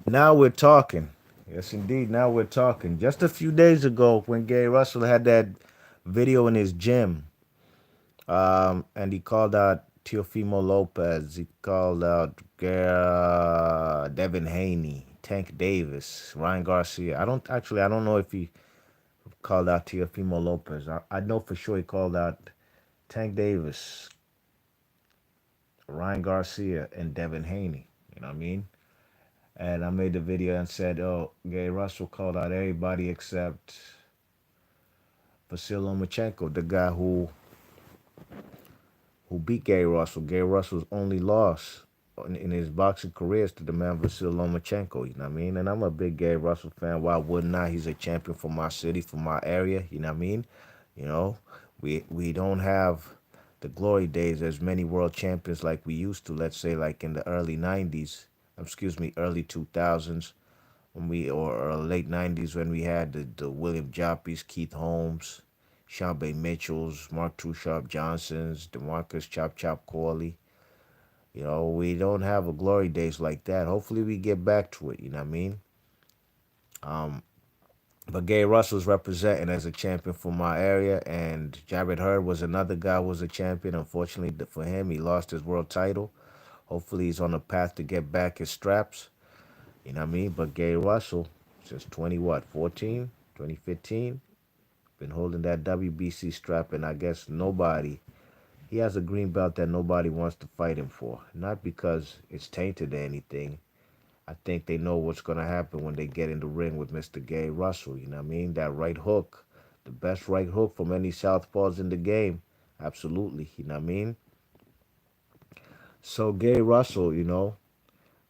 Now we're talking. Yes, indeed. Now we're talking. Just a few days ago, when Gary Russell had that video in his gym, and he called out Teofimo Lopez, he called out Devin Haney, Tank Davis, Ryan Garcia. I don't know if he called out Teofimo Lopez. I know for sure he called out Tank Davis, Ryan Garcia, and Devin Haney. You know what I mean? And I made the video and said, "Oh, Gary Russell called out everybody except Vasyl Lomachenko, the guy who beat Gary Russell. Gary Russell's only loss in his boxing career is to the man Vasyl Lomachenko. You know what I mean? And I'm a big Gary Russell fan. Why wouldn't I? He's a champion for my city, for my area. You know what I mean? You know, we don't have the glory days as many world champions like we used to. Let's say like in the early '90s, excuse me, early 2000s when we or late '90s when we had the William Joppies, Keith Holmes, Sean Bay Mitchells, Mark True Sharp Johnsons, DeMarcus Chop Chop Corley. You know, we don't have a glory days like that. Hopefully we get back to it, you know what I mean? Um, but Gary Russell's representing as a champion for my area, and Jared Hurd was another guy who was a champion. Unfortunately for him, he lost his world title. Hopefully he's on a path to get back his straps, you know what I mean? But Gary Russell, since 20 what, 14, 2015, been holding that WBC strap, and I guess nobody, he has a green belt that nobody wants to fight him for. Not because it's tainted or anything. I think they know what's going to happen when they get in the ring with Mr. Gary Russell. You know what I mean? That right hook, the best right hook from any southpaws in the game. Absolutely. You know what I mean? So Gary Russell,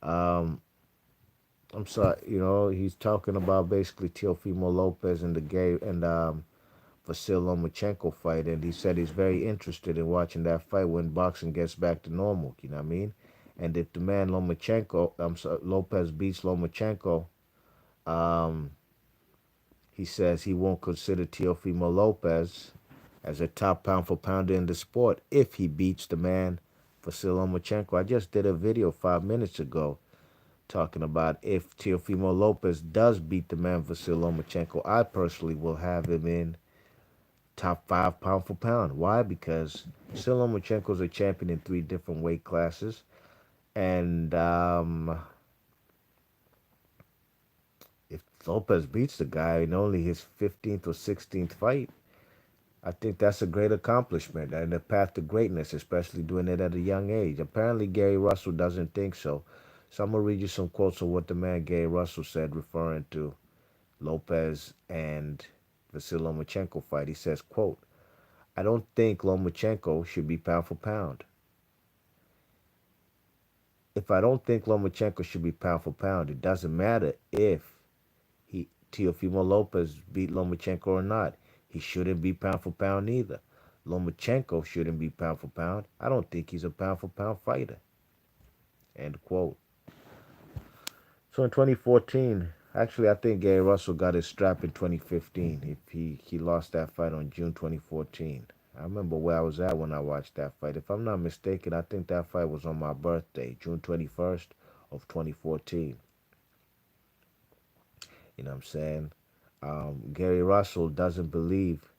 um, I'm sorry, he's talking about basically Teofimo Lopez and the Gary and Vasyl Lomachenko fight, and he said he's very interested in watching that fight when boxing gets back to normal. You know what I mean? And if the man Lopez beats Lomachenko, um, he says he won't consider Teofimo Lopez as a top pound for pounder in the sport if he beats the man Vasyl Lomachenko. I just did a video 5 minutes ago talking about if Teofimo Lopez does beat the man Vasyl Lomachenko, I personally will have him in top five pound for pound. Why? Because Vasyl Lomachenko is a champion in three different weight classes, and if Lopez beats the guy in only his 15th or 16th fight, I think that's a great accomplishment and a path to greatness, especially doing it at a young age. Apparently, Gary Russell doesn't think so. So I'm gonna read you some quotes of what the man Gary Russell said, referring to Lopez and Vasyl Lomachenko fight. He says, "quote I don't think Lomachenko should be pound for pound. If I don't think Lomachenko should be pound for pound, it doesn't matter if Teofimo Lopez beat Lomachenko or not. He shouldn't be pound for pound either. Lomachenko shouldn't be pound for pound. I don't think he's a pound for pound fighter." End quote. So in 2014, actually, I think Gary Russell got his strap in 2015. If he lost that fight on June 2014. I remember where I was at when I watched that fight. If I'm not mistaken, I think that fight was on my birthday, June 21st of 2014. You know what I'm saying? Gary Russell doesn't believe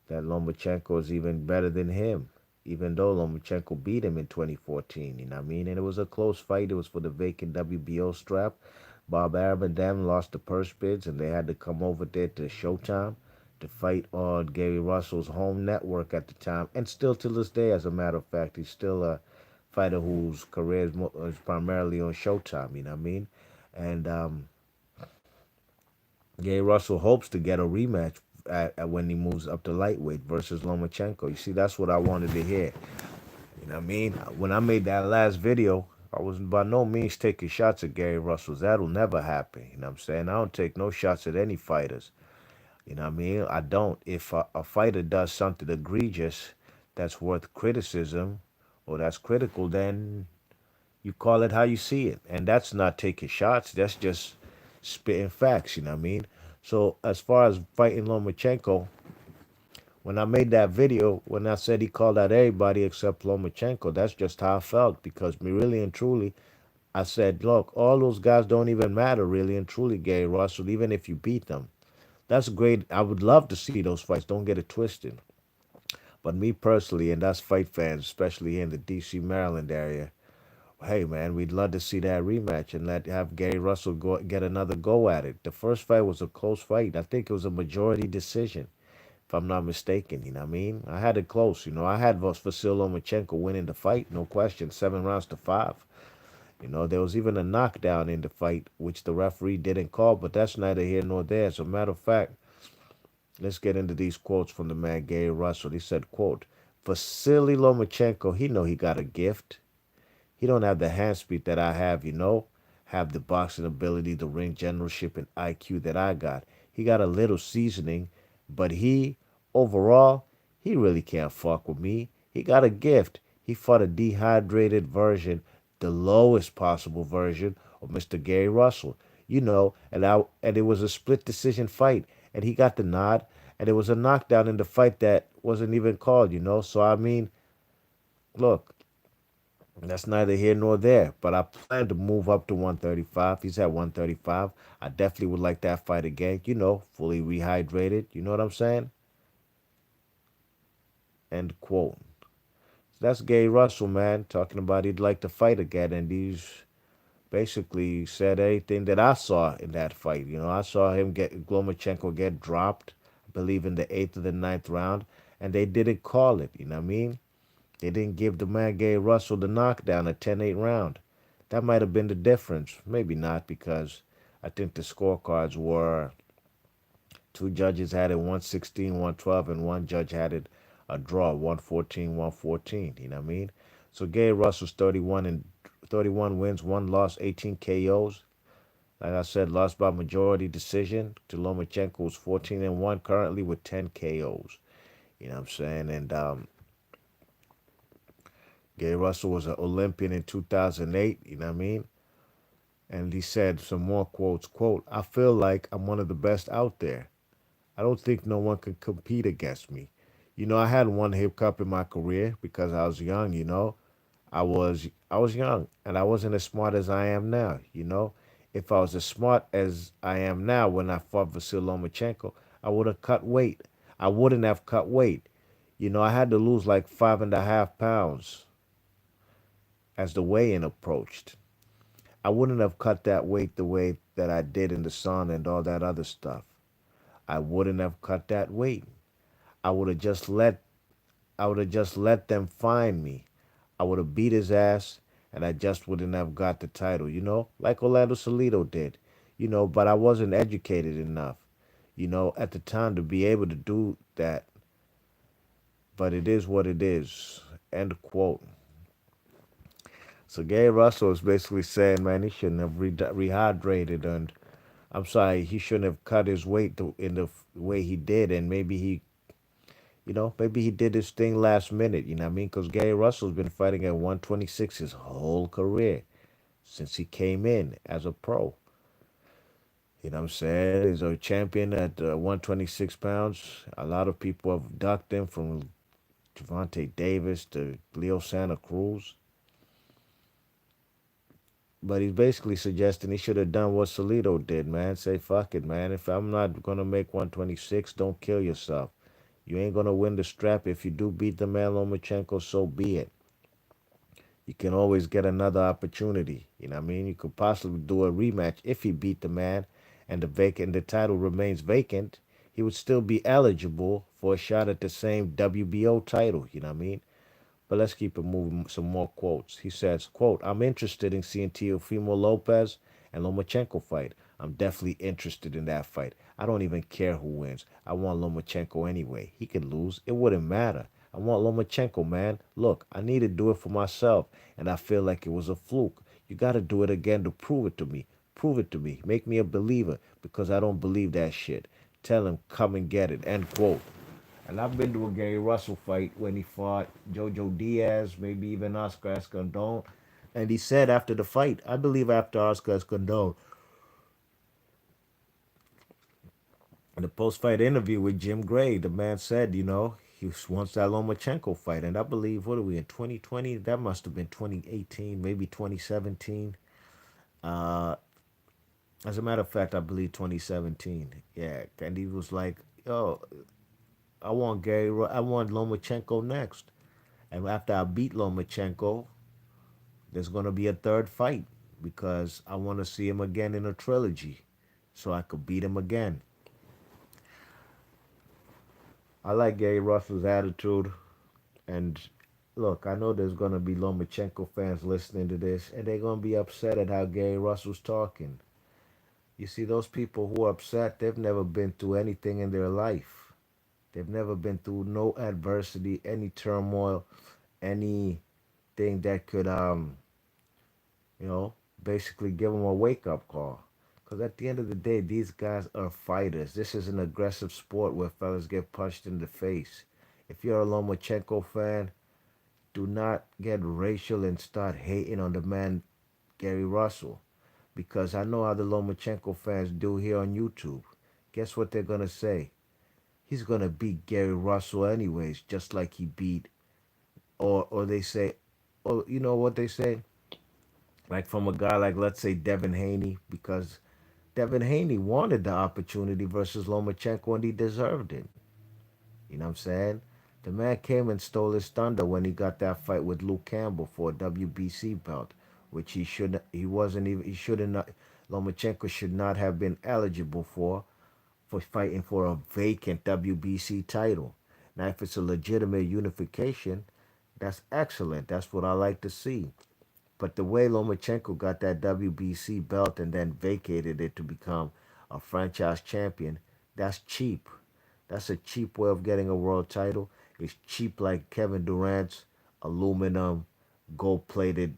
that Lomachenko is even better than him, even though Lomachenko beat him in 2014. You know what I mean? And it was a close fight. It was for the vacant WBO strap. Bob Arum and them lost the purse bids, and they had to come over there to Showtime to fight on Gary Russell's home network at the time, and still to this day, as a matter of fact, he's still a fighter whose career is primarily on Showtime. You know what I mean? And Gary Russell hopes to get a rematch when he moves up to lightweight versus Lomachenko. You see, that's what I wanted to hear. You know what I mean? When I made that last video, I was by no means taking shots at Gary Russell. That'll never happen. You know what I'm saying? I don't take no shots at any fighters. You know what I mean? I don't. If a fighter does something egregious that's worth criticism or that's critical, then you call it how you see it. And that's not taking shots. That's just spitting facts. You know what I mean? So as far as fighting Lomachenko, when I made that video, when I said he called out everybody except Lomachenko, that's just how I felt because me really and truly, I said, look, all those guys don't even matter really and truly, Gary Russell, even if you beat them. That's great. I would love to see those fights. Don't get it twisted. But me personally, and that's fight fans, especially here in the DC, Maryland area, hey man, we'd love to see that rematch and let have Gary Russell get another go at it. The first fight was a close fight. I think it was a majority decision, if I'm not mistaken. You know what I mean? I had it close. I had Vasyl Lomachenko winning the fight, no question, 7 rounds to 5. There was even a knockdown in the fight, which the referee didn't call, but that's neither here nor there. As a matter of fact, let's get into these quotes from the man Gary Russell. He said, quote, Vasily Lomachenko, he know he got a gift. He don't have the hand speed that I have. Have the boxing ability, the ring generalship, and IQ that I got. He got a little seasoning, but overall, he really can't fuck with me. He got a gift. He fought a dehydrated version, the lowest possible version of Mr. Gary Russell. And it was a split decision fight, and he got the nod, and it was a knockdown in the fight that wasn't even called. So I mean, look, that's neither here nor there. But I plan to move up to 135. He's at 135. I definitely would like that fight again. Fully rehydrated. You know what I'm saying? End quote. So that's Gay Russell, man, talking about he'd like to fight again. And he's basically said everything that I saw in that fight. I saw him get Lomachenko get dropped, I believe in the eighth or the ninth round, and they didn't call it. You know what I mean? They didn't give the man Gay Russell the knockdown, a 10-8 round. That might have been the difference. Maybe not, because I think the scorecards were two judges had it 116, 112, and one judge had it a draw, 114, 114. You know what I mean? So Gay Russell's 31 wins, one loss, 18 KOs. Like I said, lost by majority decision to Lomachenko, who's 14-1 currently with 10 KOs. You know what I'm saying? And Gary Russell was an Olympian in 2008, you know what I mean? And he said some more quotes, quote, I feel like I'm one of the best out there. I don't think no one can compete against me. I had one hiccup in my career because I was young. I was young and I wasn't as smart as I am now. If I was as smart as I am now when I fought Vasyl Lomachenko, I would have cut weight. I wouldn't have cut weight. I had to lose like 5.5 pounds as the weigh-in approached. I wouldn't have cut that weight the way that I did in the sauna and all that other stuff. I wouldn't have cut that weight. I would have just let I would have just let them find me. I would have beat his ass and I just wouldn't have got the title, like Orlando Salido did, but I wasn't educated enough, at the time to be able to do that. But it is what it is. End quote. So Gary Russell is basically saying, man, he shouldn't have rehydrated, and I'm sorry, he shouldn't have cut his weight in the way he did, and maybe he did his thing last minute. You know what I mean? Because Gary Russell's been fighting at 126 his whole career since he came in as a pro. You know what I'm saying? He's a champion at 126 pounds. A lot of people have ducked him from Javante Davis to Leo Santa Cruz. But he's basically suggesting he should have done what Salido did, man. Say, fuck it, man. If I'm not going to make 126, don't kill yourself. You ain't going to win the strap. If you do beat the man Lomachenko, so be it. You can always get another opportunity. You know what I mean? You could possibly do a rematch if he beat the man and the title remains vacant. He would still be eligible for a shot at the same WBO title. You know what I mean? But let's keep it moving. Some more quotes. He says, quote, I'm interested in seeing Teofimo Lopez and Lomachenko fight. I'm definitely interested in that fight. I don't even care who wins. I want Lomachenko anyway. He could lose. It wouldn't matter. I want Lomachenko, man. Look, I need to do it for myself, and I feel like it was a fluke. You got to do it again to prove it to me. Prove it to me. Make me a believer, because I don't believe that shit. Tell him, come and get it. End quote. And I've been to a Gary Russell fight when he fought Jojo Diaz, maybe even Oscar Escandon. And he said after the fight, I believe after Oscar Escandon, in the post-fight interview with Jim Gray, the man said, he wants that Lomachenko fight. And I believe, what are we in 2020? That must have been 2018, maybe 2017. Uh, as a matter of fact, I believe 2017. Yeah, and he was like, "Yo, I want Lomachenko next." And after I beat Lomachenko, there's gonna be a third fight because I want to see him again in a trilogy, so I could beat him again. I like Gary Russell's attitude, and look, I know there's gonna be Lomachenko fans listening to this, and they're gonna be upset at how Gary Russell's talking. You see, those people who are upset, they've never been through anything in their life. They've never been through no adversity, any turmoil, anything that could you know, basically give them a wake up call. Because at the end of the day, these guys are fighters. This is an aggressive sport where fellas get punched in the face. If you're a Lomachenko fan, do not get racial and start hating on the man Gary Russell. Because I know how the Lomachenko fans do here on YouTube. Guess what they're gonna say? He's gonna beat Gary Russell anyways, just like he beat or they say or you know what they say? Like from a guy like let's say Devin Haney, because Devin Haney wanted the opportunity versus Lomachenko and he deserved it. You know what I'm saying? The man came and stole his thunder when he got that fight with Luke Campbell for a WBC belt, which he wasn't even he shouldn't not Lomachenko should not have been eligible for fighting for a vacant WBC title. Now if it's a legitimate unification, that's excellent. That's what I like to see. But the way Lomachenko got that WBC belt and then vacated it to become a franchise champion, that's cheap. That's a cheap way of getting a world title. It's cheap like Kevin Durant's aluminum gold plated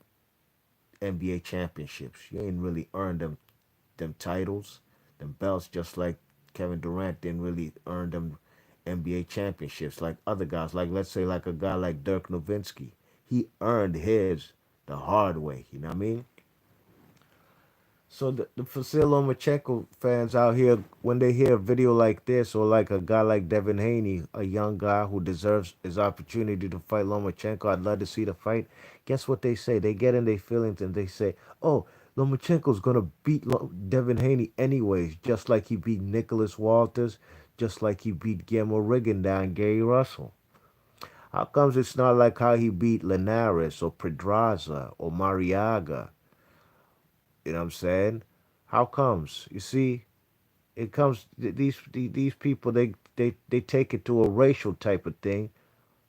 NBA championships. You ain't really earned them titles, them belts, just like Kevin Durant didn't really earn them NBA championships like other guys. Like let's say like a guy like Dirk Nowitzki. He earned his the hard way. You know what I mean? So the Vasyl Lomachenko fans out here, when they hear a video like this, or like a guy like Devin Haney, a young guy who deserves his opportunity to fight Lomachenko, I'd love to see the fight. Guess what they say? They get in their feelings and they say, "Oh, Lomachenko's gonna beat Devin Haney anyways, just like he beat Nicholas Walters, just like he beat Guillermo Rigondeaux and Gary Russell." How comes it's not like how he beat Linares or Pedraza or Mariaga? You know what I'm saying? How comes? You see, it comes these people they take it to a racial type of thing.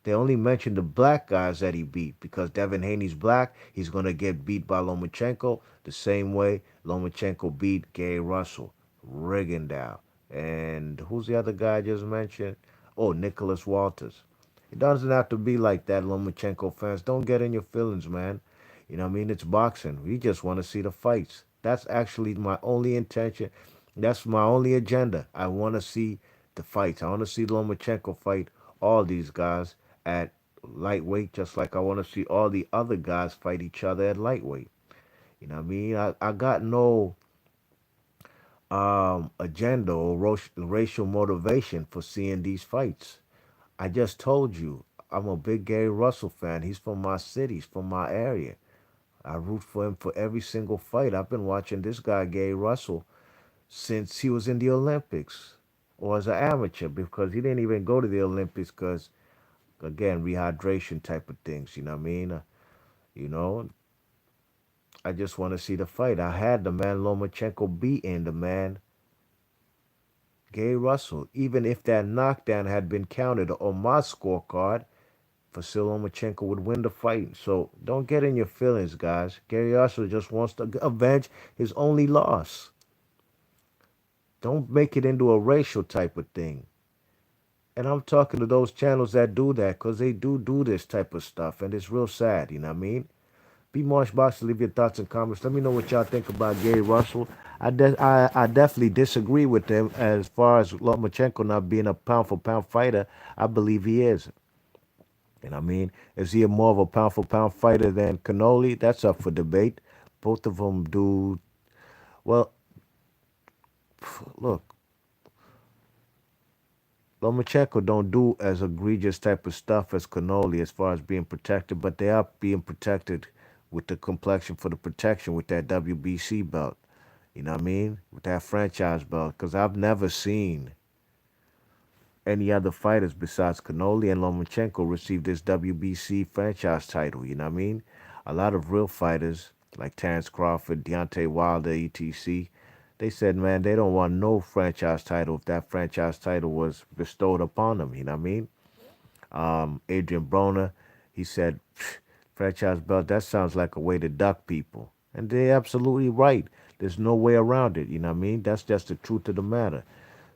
They only mention the black guys that he beat because Devin Haney's black. He's gonna get beat by Lomachenko the same way Lomachenko beat Gary Russell, Rigondeaux, and who's the other guy I just mentioned? Oh, Nicholas Walters. It doesn't have to be like that, Lomachenko fans. Don't get in your feelings, man. You know what I mean? It's boxing. We just want to see the fights. That's actually my only intention. That's my only agenda. I want to see the fights. I want to see Lomachenko fight all these guys at lightweight, just like I want to see all the other guys fight each other at lightweight. You know what I mean? I got no agenda or racial motivation for seeing these fights. I just told you, I'm a big Gary Russell fan. He's from my city, he's from my area. I root for him for every single fight. I've been watching this guy, Gary Russell, since he was in the Olympics or as an amateur because he didn't even go to the Olympics because, again, rehydration type of things. You know what I mean? You know, I just want to see the fight. I had the man Lomachenko beating the man Gary Russell. Even if that knockdown had been counted on my scorecard, Vasyl Lomachenko would win the fight. So don't get in your feelings, guys. Gary Russell just wants to avenge his only loss. Don't make it into a racial type of thing. And I'm talking to those channels that do that because they do this type of stuff. And it's real sad, you know what I mean? Be Marsh Box to leave your thoughts and comments. Let me know what y'all think about Gary Russell. I definitely disagree with him as far as Lomachenko not being a pound for pound fighter. I believe he is. And I mean, is he a more of a pound for pound fighter than Canoli? That's up for debate. Both of them do well. Look, Lomachenko don't do as egregious type of stuff as Canoli as far as being protected, but they are being protected with the complexion for the protection with that WBC belt. You know what I mean? With that franchise belt. Because I've never seen any other fighters besides Canoli and Lomachenko receive this WBC franchise title. You know what I mean? A lot of real fighters like Terrence Crawford, Deontay Wilder, etc. They said, man, they don't want no franchise title if that franchise title was bestowed upon them. You know what I mean? Adrian Broner, he said, franchise belt, that sounds like a way to duck people. And they're absolutely right. There's no way around it. You know what I mean? That's just the truth of the matter.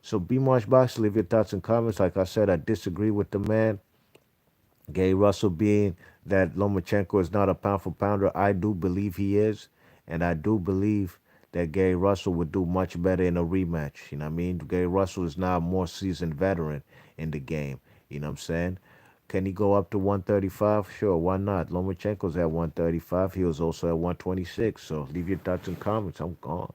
So, B Marsh Box, leave your thoughts and comments. Like I said, I disagree with the man. Gay Russell being that Lomachenko is not a pound for pounder, I do believe he is. And I do believe that Gary Russell would do much better in a rematch. You know what I mean? Gary Russell is now a more seasoned veteran in the game. You know what I'm saying? Can he go up to 135? Sure, why not? Lomachenko's at 135. He was also at 126. So leave your thoughts and comments. I'm gone.